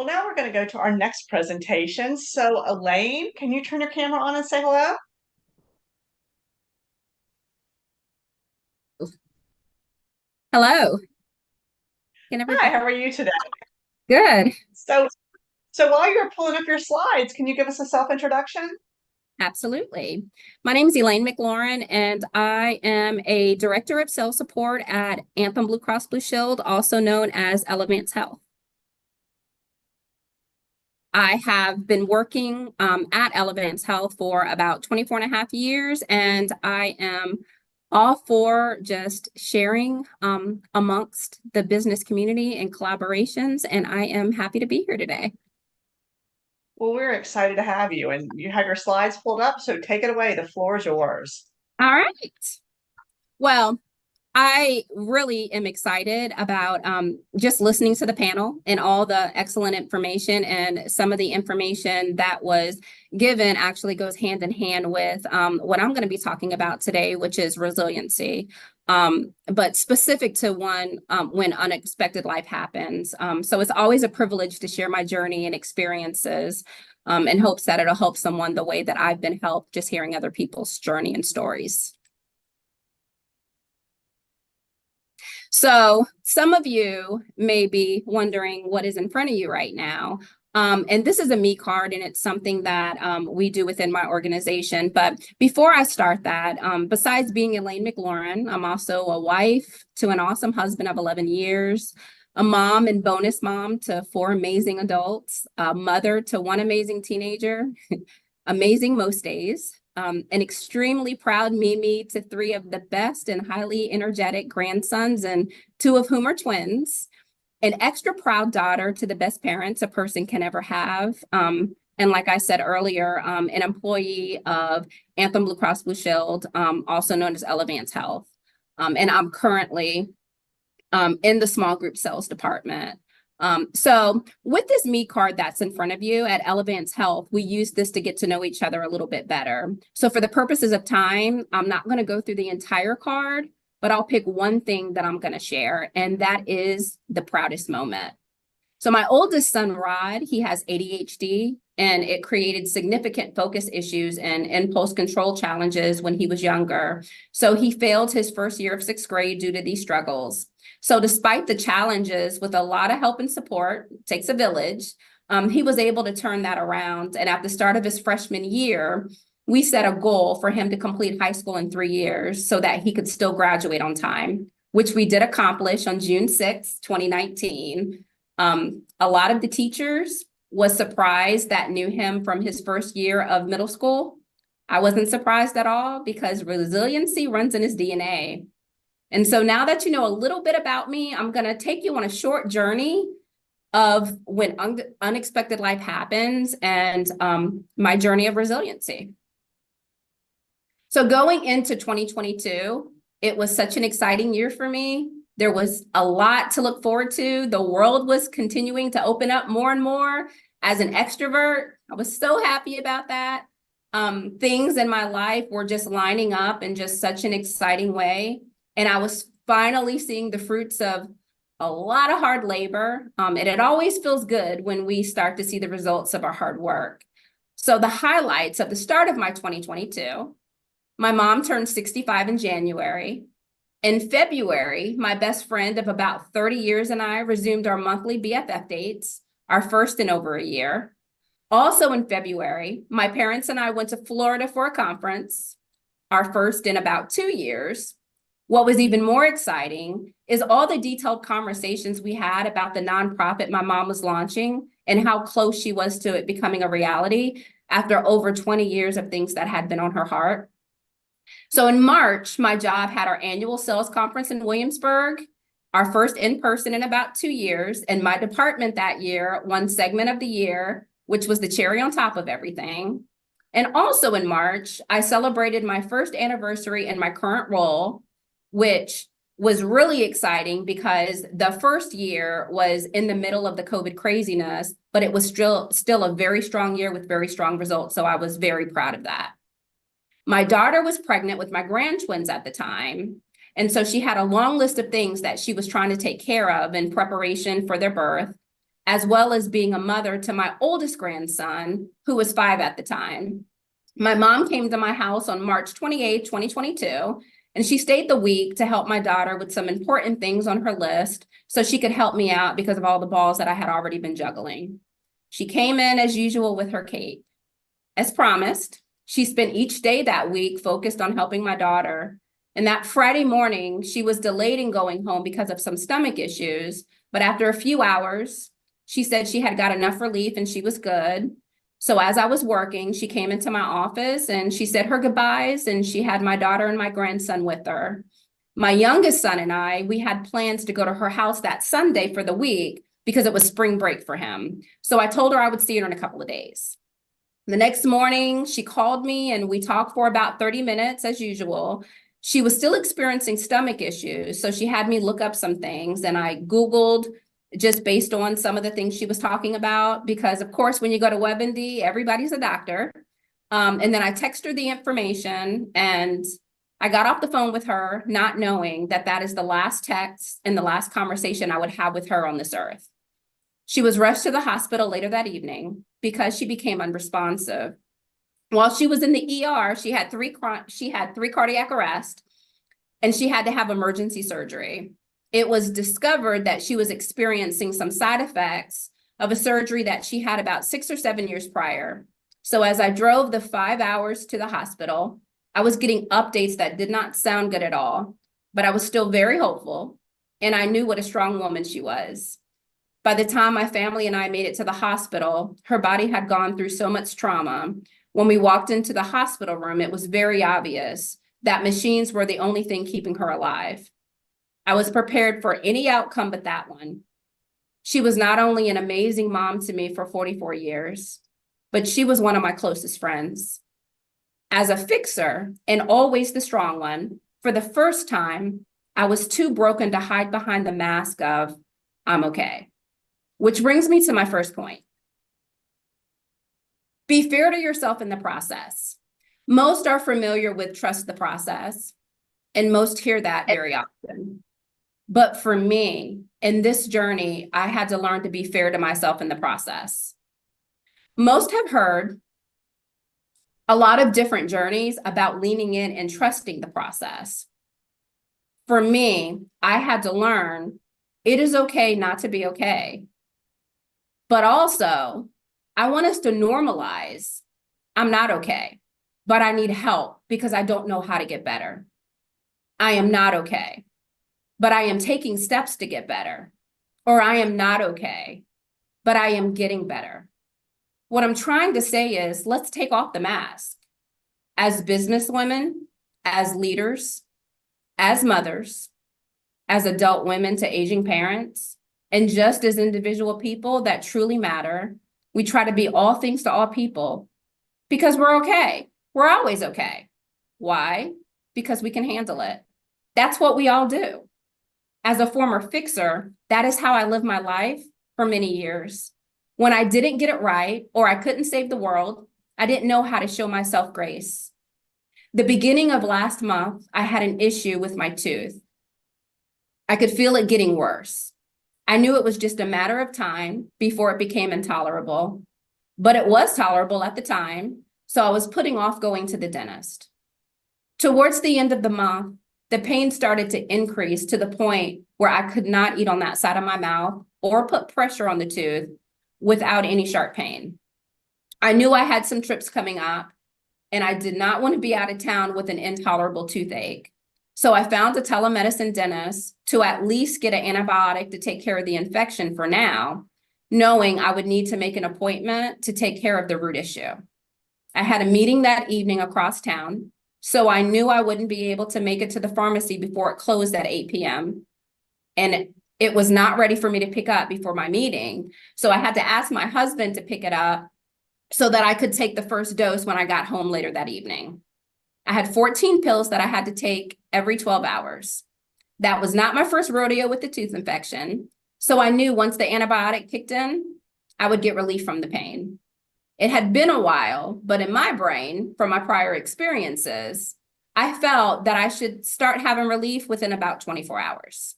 Well, now we're going to go to our next presentation. So, Elaine, can you turn your camera on and say hello? Hello. Hi, how are you today? Good. So, so while you're pulling up your slides, can you give us a self-introduction? Absolutely. My name is Elaine McLauren, and I am a Director of Sales Support at Anthem Blue Cross Blue Shield, also known as Elevance Health. I have been working at Elevance Health for about 24 and a half years, and I am all for just sharing amongst the business community and collaborations, and I am happy to be here today. Well, we're excited to have you, and you have your slides pulled up, so take it away. The floor is yours. All right. Well, I really am excited about just listening to the panel and all the excellent information, and some of the information that was given actually goes hand in hand with what I'm going to be talking about today, which is resiliency, but specific to when unexpected life happens. So it's always a privilege to share my journey and experiences in hopes that it'll help someone the way that I've been helped just hearing other people's journey and stories. So some of you may be wondering what is in front of you right now. And this is a me card, and it's something that we do within my organization. But before I start that, besides being Elaine McLauren, I'm also a wife to an awesome husband of 11 years, a mom and bonus mom to 4 amazing adults, a mother to 1 amazing teenager, amazing most days. An extremely proud Mimi to 3 of the best and highly energetic grandsons, and 2 of whom are twins. An extra proud daughter to the best parents a person can ever have. And like I said earlier, an employee of Anthem Blue Cross Blue Shield, also known as Elevance Health. And I'm currently in the small group sales department. So with this me card that's in front of you at Elevance Health, we use this to get to know each other a little bit better. So for the purposes of time, I'm not going to go through the entire card, but I'll pick one thing that I'm going to share, and that is the proudest moment. So my oldest son, Rod, he has ADHD, and it created significant focus issues and impulse control challenges when he was younger. So he failed his first year of 6th grade due to these struggles. So despite the challenges, with a lot of help and support, it takes a village, he was able to turn that around. And at the start of his freshman year, we set a goal for him to complete high school in 3 years so that he could still graduate on time, which we did accomplish on June 6, 2019. A lot of the teachers was surprised that knew him from his first year of middle school. I wasn't surprised at all, because resiliency runs in his DNA. And so now that you know a little bit about me, I'm going to take you on a short journey of when unexpected life happens, and my journey of resiliency. So going into 2022, it was such an exciting year for me. There was a lot to look forward to. The world was continuing to open up more and more. As an extrovert, I was so happy about that. Things in my life were just lining up in just such an exciting way. And I was finally seeing the fruits of a lot of hard labor. And it always feels good when we start to see the results of our hard work. So the highlights of the start of my 2022, my mom turned 65 in January. In February, my best friend of about 30 years and I resumed our monthly BFF dates, our first in over a year. Also in February, my parents and I went to Florida for a conference, our first in about 2 years. What was even more exciting is all the detailed conversations we had about the nonprofit my mom was launching and how close she was to it becoming a reality after over 20 years of things that had been on her heart. So in March, my job had our annual sales conference in Williamsburg, our first in-person in about 2 years, and my department that year won segment of the year, which was the cherry on top of everything. And also in March, I celebrated my first anniversary in my current role, which was really exciting because the first year was in the middle of the COVID craziness, but it was still a very strong year with very strong results. So I was very proud of that. My daughter was pregnant with my grand twins at the time. And so she had a long list of things that she was trying to take care of in preparation for their birth. as well as being a mother to my oldest grandson, who was 5 at the time. My mom came to my house on March 28th, 2022, and she stayed the week to help my daughter with some important things on her list so she could help me out because of all the balls that I had already been juggling. She came in as usual with her cake. As promised, she spent each day that week focused on helping my daughter. And that Friday morning, she was delayed in going home because of some stomach issues. But after a few hours, she said she had got enough relief and she was good. So as I was working, she came into my office and she said her goodbyes, and she had my daughter and my grandson with her. My youngest son and I, we had plans to go to her house that Sunday for the week because it was spring break for him. So I told her I would see her in a couple of days. The next morning, she called me and we talked for about 30 minutes as usual. She was still experiencing stomach issues, so she had me look up some things, and I Googled just based on some of the things she was talking about, because of course, when you go to WebMD, everybody's a doctor. And then I texted her the information, and I got off the phone with her, not knowing that that is the last text and the last conversation I would have with her on this earth. She was rushed to the hospital later that evening because she became unresponsive. While she was in the ER, she had three cardiac arrest, and she had to have emergency surgery. It was discovered that she was experiencing some side effects of a surgery that she had about 6 or 7 years prior. So as I drove the 5 hours to the hospital, I was getting updates that did not sound good at all, but I was still very hopeful, and I knew what a strong woman she was. By the time my family and I made it to the hospital, her body had gone through so much trauma. When we walked into the hospital room, it was very obvious that machines were the only thing keeping her alive. I was prepared for any outcome but that one. She was not only an amazing mom to me for 44 years, but she was one of my closest friends. As a fixer, and always the strong one, for the first time, I was too broken to hide behind the mask of, I'm okay. Which brings me to my first point. Be fair to yourself in the process. Most are familiar with trust the process, and most hear that very often. But for me, in this journey, I had to learn to be fair to myself in the process. Most have heard a lot of different journeys about leaning in and trusting the process. For me, I had to learn it is okay not to be okay. But also, I want us to normalize, I'm not okay, but I need help because I don't know how to get better. I am not okay, but I am taking steps to get better. Or I am not okay, but I am getting better. What I'm trying to say is, let's take off the mask. As businesswomen, as leaders, as mothers, as adult women to aging parents, and just as individual people that truly matter, we try to be all things to all people because we're okay. We're always okay. Why? Because we can handle it. That's what we all do. As a former fixer, that is how I lived my life for many years. When I didn't get it right or I couldn't save the world, I didn't know how to show myself grace. The beginning of last month, I had an issue with my tooth. I could feel it getting worse. I knew it was just a matter of time before it became intolerable, but it was tolerable at the time, so I was putting off going to the dentist. Towards the end of the month, the pain started to increase to the point where I could not eat on that side of my mouth or put pressure on the tooth without any sharp pain. I knew I had some trips coming up, and I did not want to be out of town with an intolerable toothache. So I found a telemedicine dentist to at least get an antibiotic to take care of the infection for now, knowing I would need to make an appointment to take care of the root issue. I had a meeting that evening across town, so I knew I wouldn't be able to make it to the pharmacy before it closed at 8 p.m. And it was not ready for me to pick up before my meeting. So I had to ask my husband to pick it up so that I could take the first dose when I got home later that evening. I had 14 pills that I had to take every 12 hours. That was not my first rodeo with the tooth infection. So I knew once the antibiotic kicked in, I would get relief from the pain. It had been a while, but in my brain, from my prior experiences, I felt that I should start having relief within about 24 hours.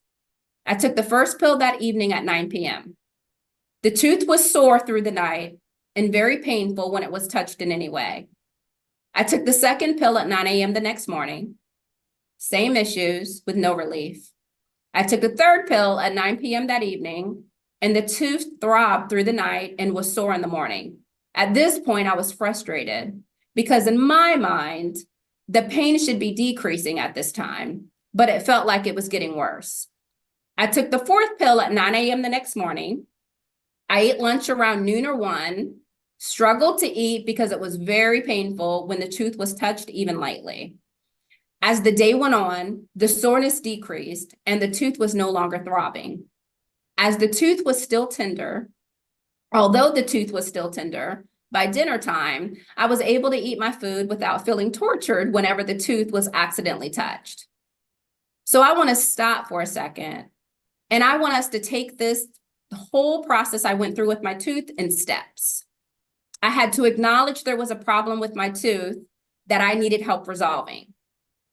I took the first pill that evening at 9 p.m. The tooth was sore through the night and very painful when it was touched in any way. I took the second pill at 9 a.m. the next morning. Same issues with no relief. I took the third pill at 9 p.m. that evening, and the tooth throbbed through the night and was sore in the morning. At this point, I was frustrated because in my mind, the pain should be decreasing at this time, but it felt like it was getting worse. I took the fourth pill at 9 a.m. the next morning. I ate lunch around noon or 1, struggled to eat because it was very painful when the tooth was touched even lightly. As the day went on, the soreness decreased and the tooth was no longer throbbing. As the tooth was still tender, although the tooth was still tender, by dinner time, I was able to eat my food without feeling tortured whenever the tooth was accidentally touched. So I want to stop for a second, and I want us to take this whole process I went through with my tooth in steps. I had to acknowledge there was a problem with my tooth that I needed help resolving.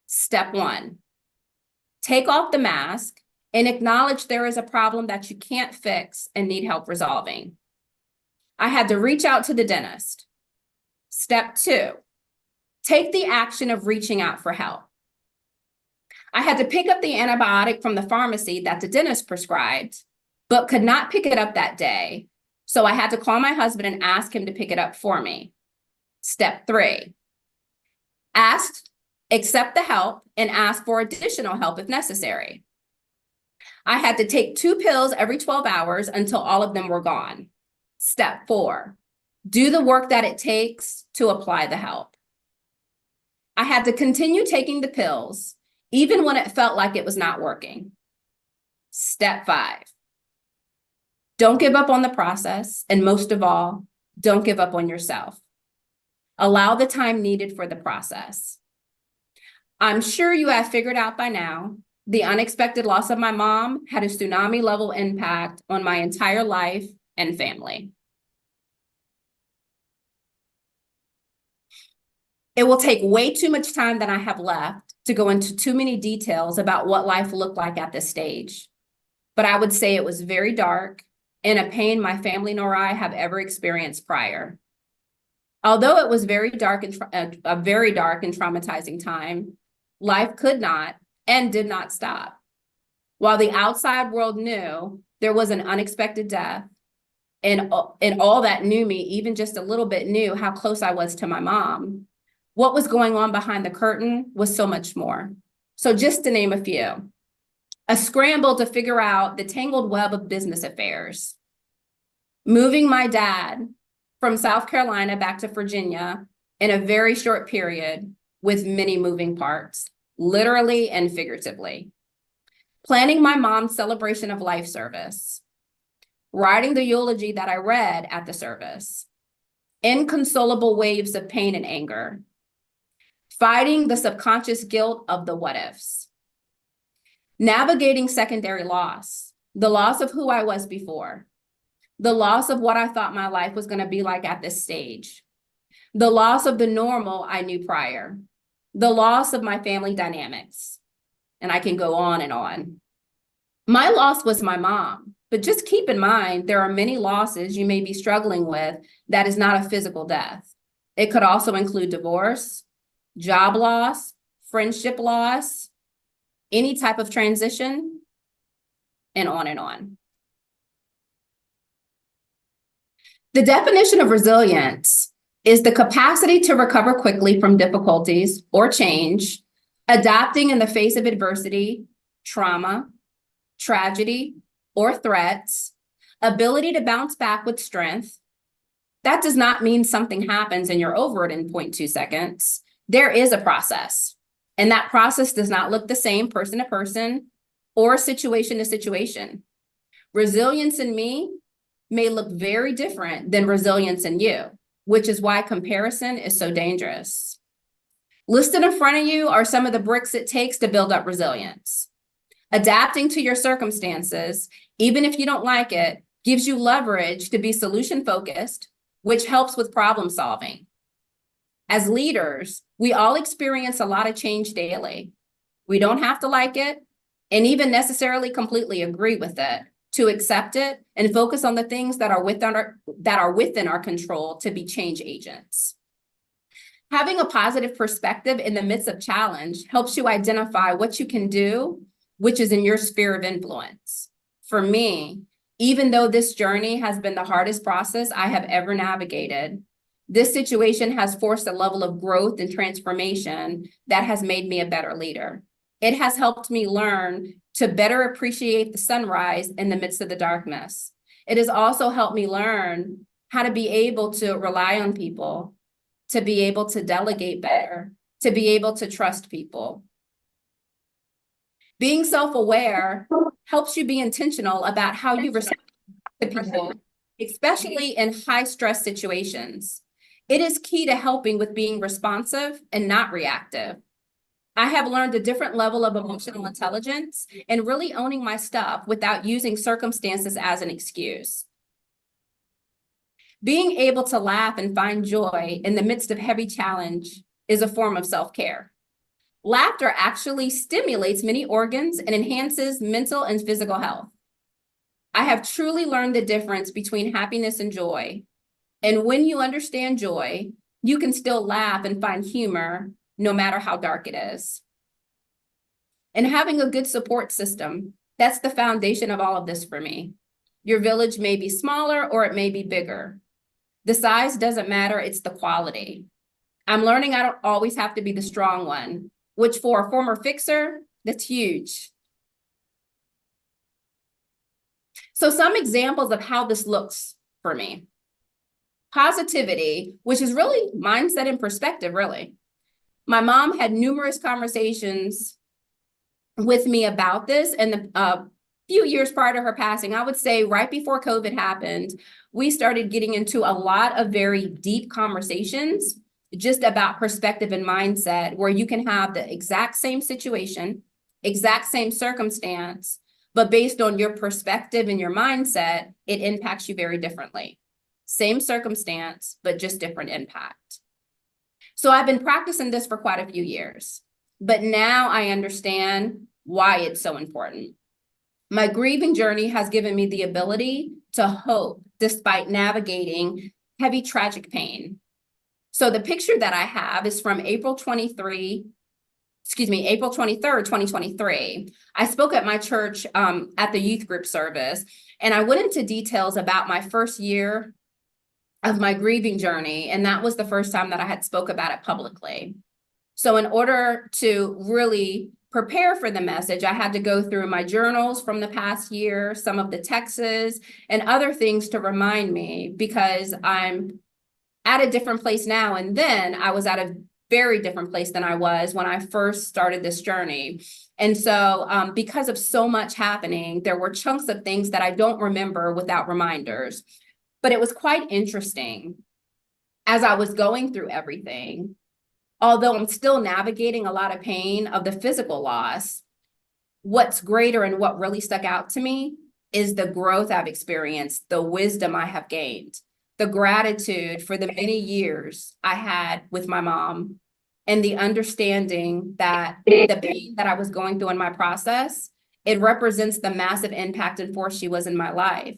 Step 1, take off the mask and acknowledge there is a problem that you can't fix and need help resolving. I had to reach out to the dentist. Step 2, take the action of reaching out for help. I had to pick up the antibiotic from the pharmacy that the dentist prescribed, but could not pick it up that day. So I had to call my husband and ask him to pick it up for me. Step 3, accept the help and ask for additional help if necessary. I had to take 2 pills every 12 hours until all of them were gone. Step 4, do the work that it takes to apply the help. I had to continue taking the pills, even when it felt like it was not working. Step 5, don't give up on the process, and most of all, don't give up on yourself. Allow the time needed for the process. I'm sure you have figured out by now, the unexpected loss of my mom had a tsunami-level impact on my entire life and family. It will take way too much time than I have left to go into too many details about what life looked like at this stage. But I would say it was very dark and a pain my family nor I have ever experienced prior. Although it was very dark and a very dark and traumatizing time, life could not and did not stop. While the outside world knew there was an unexpected death, and all that knew me, even just a little bit, knew how close I was to my mom, what was going on behind the curtain was so much more. So just to name a few, a scramble to figure out the tangled web of business affairs, moving my dad from South Carolina back to Virginia in a very short period with many moving parts, literally and figuratively, planning my mom's celebration of life service, writing the eulogy that I read at the service, inconsolable waves of pain and anger, fighting the subconscious guilt of the what ifs, navigating secondary loss, the loss of who I was before, the loss of what I thought my life was going to be like at this stage, the loss of the normal I knew prior, the loss of my family dynamics, and I can go on and on. My loss was my mom, but just keep in mind, there are many losses you may be struggling with that is not a physical death. It could also include divorce, job loss, friendship loss, any type of transition, and on and on. The definition of resilience is the capacity to recover quickly from difficulties or change, adapting in the face of adversity, trauma, tragedy, or threats, ability to bounce back with strength. That does not mean something happens and you're over it in 0.2 seconds. There is a process, and that process does not look the same person to person or situation to situation. Resilience in me may look very different than resilience in you, which is why comparison is so dangerous. Listed in front of you are some of the bricks it takes to build up resilience. Adapting to your circumstances, even if you don't like it, gives you leverage to be solution-focused, which helps with problem solving. As leaders, we all experience a lot of change daily. We don't have to like it and even necessarily completely agree with it, to accept it, and focus on the things that are within our control to be change agents. Having a positive perspective in the midst of challenge helps you identify what you can do, which is in your sphere of influence. For me, even though this journey has been the hardest process I have ever navigated, this situation has forced a level of growth and transformation that has made me a better leader. It has helped me learn to better appreciate the sunrise in the midst of the darkness. It has also helped me learn how to be able to rely on people, to be able to delegate better, to be able to trust people. Being self-aware helps you be intentional about how you respond to people, especially in high-stress situations. It is key to helping with being responsive and not reactive. I have learned a different level of emotional intelligence and really owning my stuff without using circumstances as an excuse. Being able to laugh and find joy in the midst of heavy challenge is a form of self-care. Laughter actually stimulates many organs and enhances mental and physical health. I have truly learned the difference between happiness and joy. And when you understand joy, you can still laugh and find humor no matter how dark it is. And having a good support system, that's the foundation of all of this for me. Your village may be smaller or it may be bigger. The size doesn't matter, it's the quality. I'm learning I don't always have to be the strong one, which for a former fixer, that's huge. So some examples of how this looks for me. Positivity, which is really mindset and perspective, really. My mom had numerous conversations with me about this, and the few years prior to her passing, I would say right before COVID happened, we started getting into a lot of very deep conversations just about perspective and mindset, where you can have the exact same situation, exact same circumstance, but based on your perspective and your mindset, it impacts you very differently. Same circumstance, but just different impact. So I've been practicing this for quite a few years, but now I understand why it's so important. My grieving journey has given me the ability to hope despite navigating heavy tragic pain. So the picture that I have is from April 23rd, 2023. I spoke at my church at the youth group service, and I went into details about my first year of my grieving journey, and that was the first time that I had spoke about it publicly. So in order to really prepare for the message, I had to go through my journals from the past year, some of the texts, and other things to remind me, because I'm at a different place now, and then I was at a very different place than I was when I first started this journey. And so because of so much happening, there were chunks of things that I don't remember without reminders. But it was quite interesting as I was going through everything. Although I'm still navigating a lot of pain of the physical loss, what's greater and what really stuck out to me is the growth I've experienced, the wisdom I have gained, the gratitude for the many years I had with my mom, and the understanding that the pain that I was going through in my process, it represents the massive impact and force she was in my life,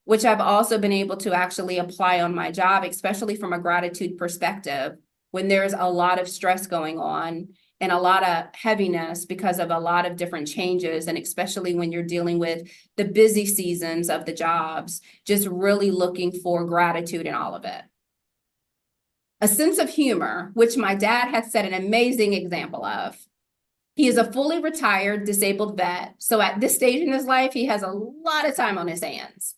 which I've also been able to actually apply on my job, especially from a gratitude perspective, when there's a lot of stress going on and a lot of heaviness because of a lot of different changes, and especially when you're dealing with the busy seasons of the jobs, just really looking for gratitude in all of it. A sense of humor, which my dad had set an amazing example of. He is a fully retired disabled vet, so at this stage in his life, he has a lot of time on his hands.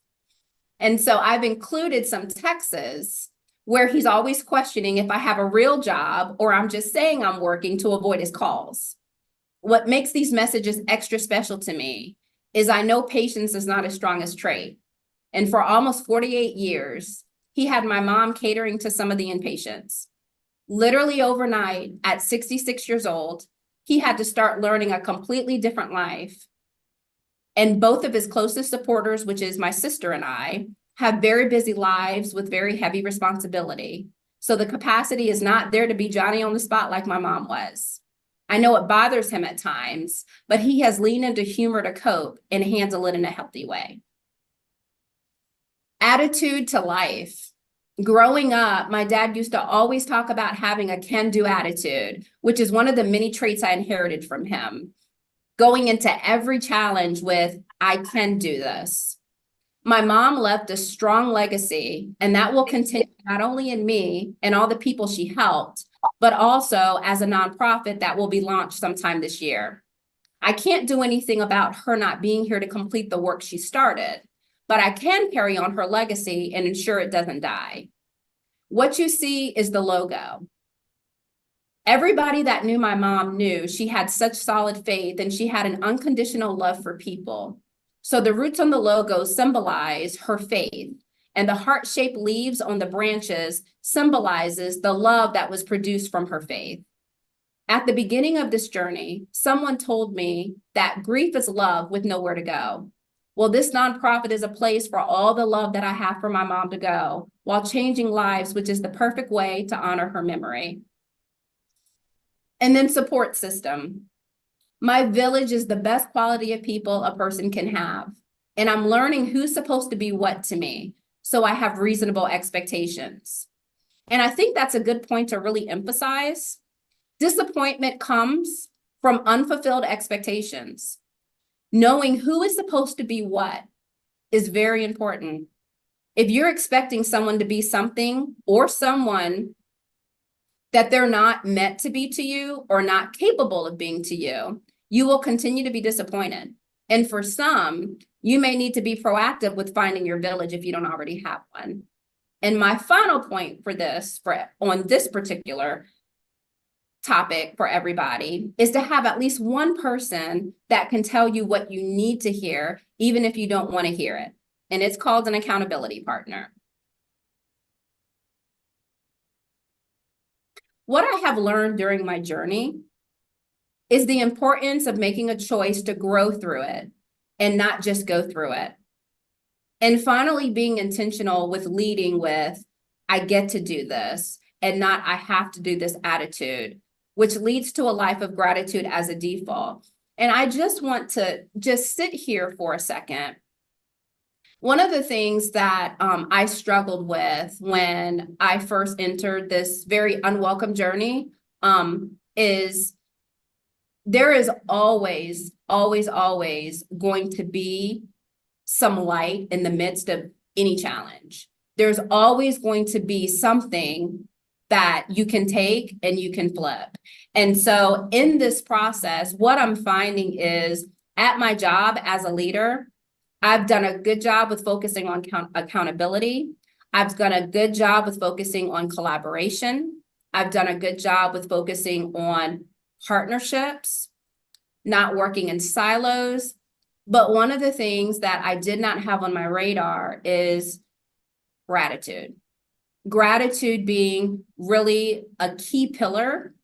And so I've included some texts where he's always questioning if I have a real job or I'm just saying I'm working to avoid his calls. What makes these messages extra special to me is I know patience is not his strongest trait. And for almost 48 years, he had my mom catering to some of the inpatients. Literally overnight, at 66 years old, he had to start learning a completely different life. And both of his closest supporters, which is my sister and I, have very busy lives with very heavy responsibility. So the capacity is not there to be Johnny on the spot like my mom was. I know it bothers him at times, but he has leaned into humor to cope and handle it in a healthy way. Attitude to life. Growing up, my dad used to always talk about having a can-do attitude, which is one of the many traits I inherited from him. Going into every challenge with, I can do this. My mom left a strong legacy, and that will continue not only in me and all the people she helped, but also as a nonprofit that will be launched sometime this year. I can't do anything about her not being here to complete the work she started, but I can carry on her legacy and ensure it doesn't die. What you see is the logo. Everybody that knew my mom knew she had such solid faith and she had an unconditional love for people. So the roots on the logo symbolize her faith, and the heart-shaped leaves on the branches symbolizes the love that was produced from her faith. At the beginning of this journey, someone told me that grief is love with nowhere to go. Well, this nonprofit is a place for all the love that I have for my mom to go, while changing lives, which is the perfect way to honor her memory. And then support system. My village is the best quality of people a person can have. And I'm learning who's supposed to be what to me, so I have reasonable expectations. And I think that's a good point to really emphasize. Disappointment comes from unfulfilled expectations. Knowing who is supposed to be what is very important. If you're expecting someone to be something or someone that they're not meant to be to you or not capable of being to you, you will continue to be disappointed. And for some, you may need to be proactive with finding your village if you don't already have one. And my final point for this, on this particular topic for everybody, is to have at least one person that can tell you what you need to hear, even if you don't want to hear it. And it's called an accountability partner. What I have learned during my journey is the importance of making a choice to grow through it and not just go through it. And finally, being intentional with leading with, I get to do this, and not I have to do this attitude, which leads to a life of gratitude as a default. And I just want to just sit here for a second. One of the things that I struggled with when I first entered this very unwelcome journey is there is always going to be some light in the midst of any challenge. There's always going to be something that you can take and you can flip. And so in this process, what I'm finding is at my job as a leader, I've done a good job with focusing on accountability. I've done a good job with focusing on collaboration. I've done a good job with focusing on partnerships, not working in silos. But one of the things that I did not have on my radar is gratitude. Gratitude being really a key pillar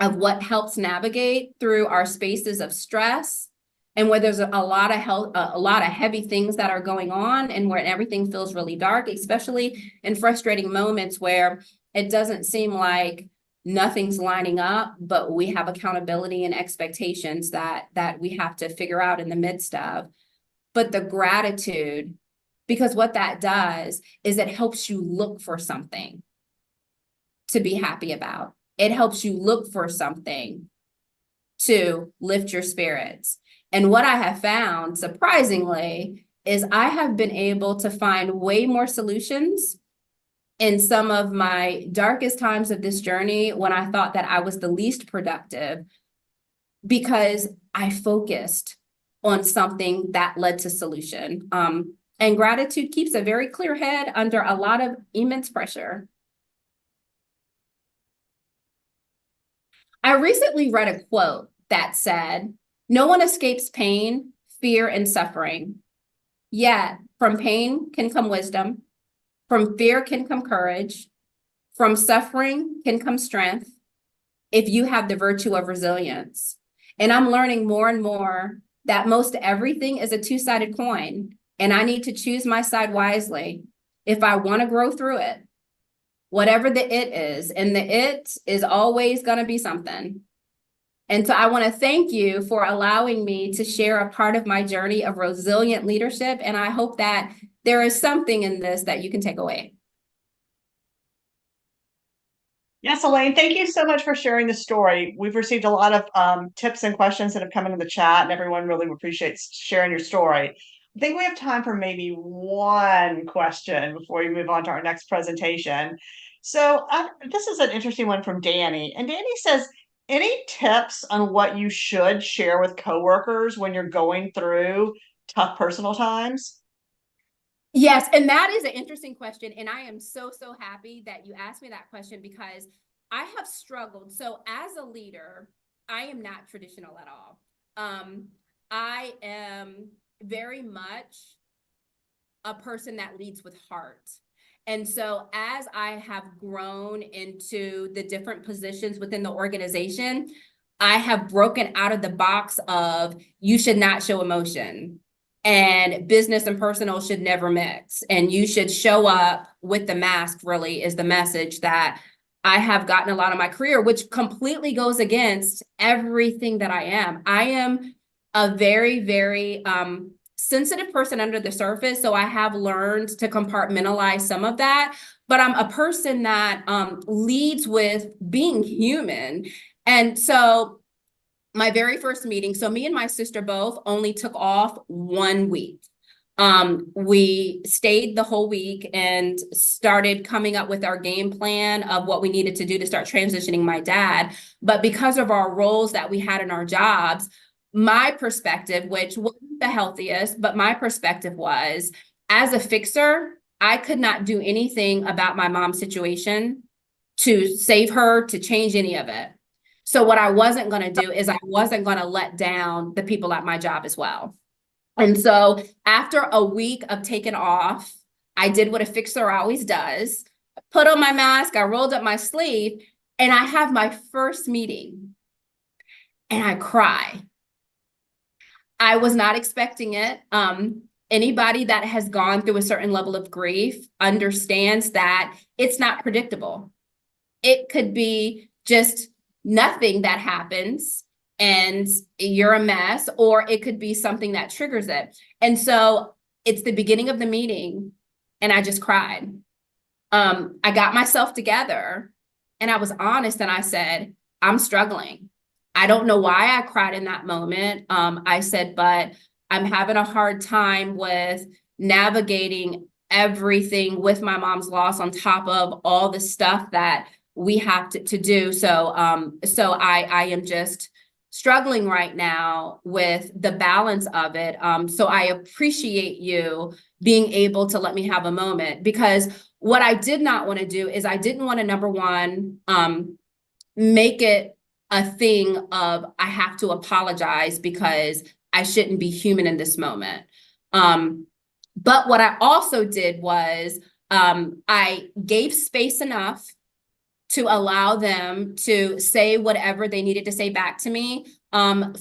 of what helps navigate through our spaces of stress and where there's a lot of heavy things that are going on and where everything feels really dark, especially in frustrating moments where it doesn't seem like nothing's lining up, but we have accountability and expectations that we have to figure out in the midst of. But the gratitude, because what that does is it helps you look for something to be happy about. It helps you look for something to lift your spirits. And what I have found, surprisingly, is I have been able to find way more solutions in some of my darkest times of this journey when I thought that I was the least productive, because I focused on something that led to solution. And gratitude keeps a very clear head under a lot of immense pressure. I recently read a quote that said, "No one escapes pain, fear, and suffering. Yet from pain can come wisdom. From fear can come courage. From suffering can come strength if you have the virtue of resilience." And I'm learning more and more that most everything is a two-sided coin, and I need to choose my side wisely if I want to grow through it, whatever the it is. And the it is always going to be something. And so I want to thank you for allowing me to share a part of my journey of resilient leadership. And I hope that there is something in this that you can take away. Yes, Elaine, thank you so much for sharing the story. We've received a lot of tips and questions that have come into the chat, and everyone really appreciates sharing your story. I think we have time for maybe one question before we move on to our next presentation. So this is an interesting one from Danny. And Danny says, any tips on what you should share with coworkers when you're going through tough personal times? Yes, and that is an interesting question. And I am so happy that you asked me that question because I have struggled. So as a leader, I am not traditional at all. I am very much a person that leads with heart. And so as I have grown into the different positions within the organization, I have broken out of the box of you should not show emotion. And business and personal should never mix. And you should show up with the mask, really, is the message that I have gotten a lot of my career, which completely goes against everything that I am. I am a very sensitive person under the surface. So I have learned to compartmentalize some of that. But I'm a person that leads with being human. And so my very first meeting, so me and my sister both only took off 1 week. We stayed the whole week and started coming up with our game plan of what we needed to do to start transitioning my dad. But because of our roles that we had in our jobs, my perspective, which wasn't the healthiest, but my perspective was, as a fixer, I could not do anything about my mom's situation to save her, to change any of it. So what I wasn't going to do is I wasn't going to let down the people at my job as well. And so after a week of taking off, I did what a fixer always does. I put on my mask, I rolled up my sleeve, and I have my first meeting. And I cry. I was not expecting it. Anybody that has gone through a certain level of grief understands that it's not predictable. It could be just nothing that happens and you're a mess, or it could be something that triggers it. And so it's the beginning of the meeting and I just cried. I got myself together and I was honest and I said, I'm struggling. I don't know why I cried in that moment. I said, but I'm having a hard time with navigating everything with my mom's loss on top of all the stuff that we have to do. So I am just struggling right now with the balance of it. So I appreciate you being able to let me have a moment, because what I did not want to do is I didn't want to, number one, make it a thing of I have to apologize because I shouldn't be human in this moment. But what I also did was I gave space enough to allow them to say whatever they needed to say back to me.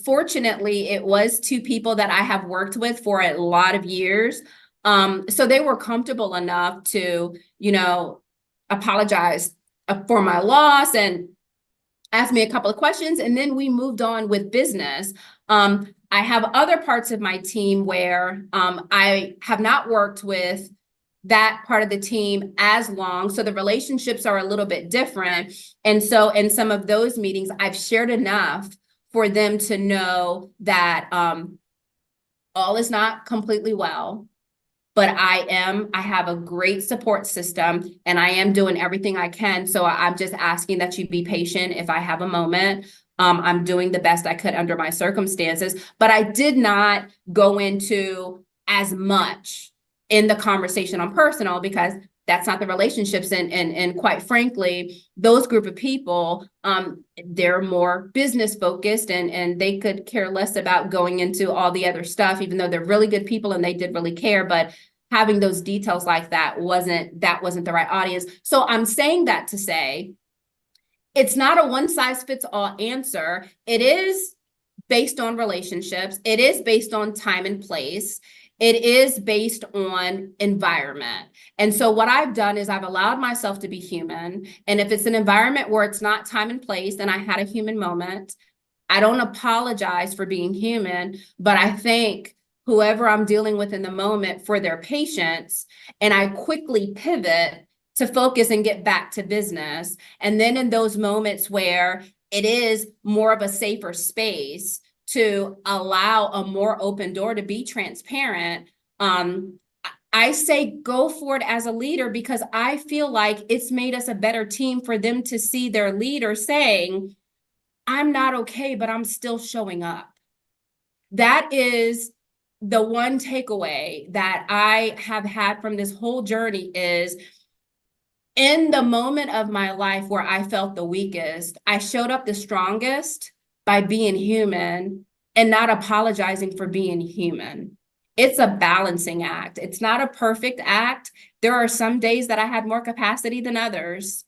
Fortunately, it was two people that I have worked with for a lot of years. So they were comfortable enough to, apologize for my loss and asked me a couple of questions, and then we moved on with business. I have other parts of my team where I have not worked with that part of the team as long. So the relationships are a little bit different. And so in some of those meetings, I've shared enough for them to know that all is not completely well, but I have a great support system and I am doing everything I can. So I'm just asking that you be patient if I have a moment. I'm doing the best I could under my circumstances, but I did not go into as much in the conversation on personal because that's not the relationships. And quite frankly, those group of people, they're more business focused and they could care less about going into all the other stuff, even though they're really good people and they did really care. But having those details like that wasn't the right audience. So I'm saying that to say, it's not a one size fits all answer. It is based on relationships. It is based on time and place. It is based on environment. And so what I've done is I've allowed myself to be human. And if it's an environment where it's not time and place, then I had a human moment. I don't apologize for being human, but I think whoever I'm dealing with in the moment for their patients, and I quickly pivot to focus and get back to business. And then in those moments where it is more of a safer space to allow a more open door to be transparent, I say go for it as a leader, because I feel like it's made us a better team for them to see their leader saying, I'm not okay, but I'm still showing up. That is the one takeaway that I have had from this whole journey is, in the moment of my life where I felt the weakest, I showed up the strongest by being human and not apologizing for being human. It's a balancing act. It's not a perfect act. There are some days that I had more capacity than others,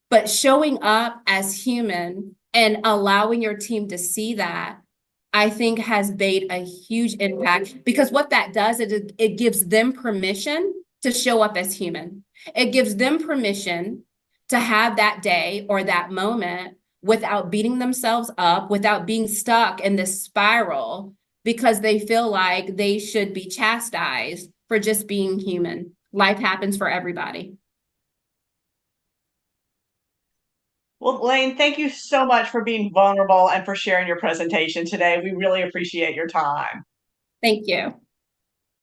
but showing up as human and allowing your team to see that, I think has made a huge impact, because what that does is it gives them permission to show up as human. It gives them permission to have that day or that moment without beating themselves up, without being stuck in this spiral because they feel like they should be chastised for just being human. Life happens for everybody. Well, Elaine, thank you so much for being vulnerable and for sharing your presentation today. We really appreciate your time. Thank you.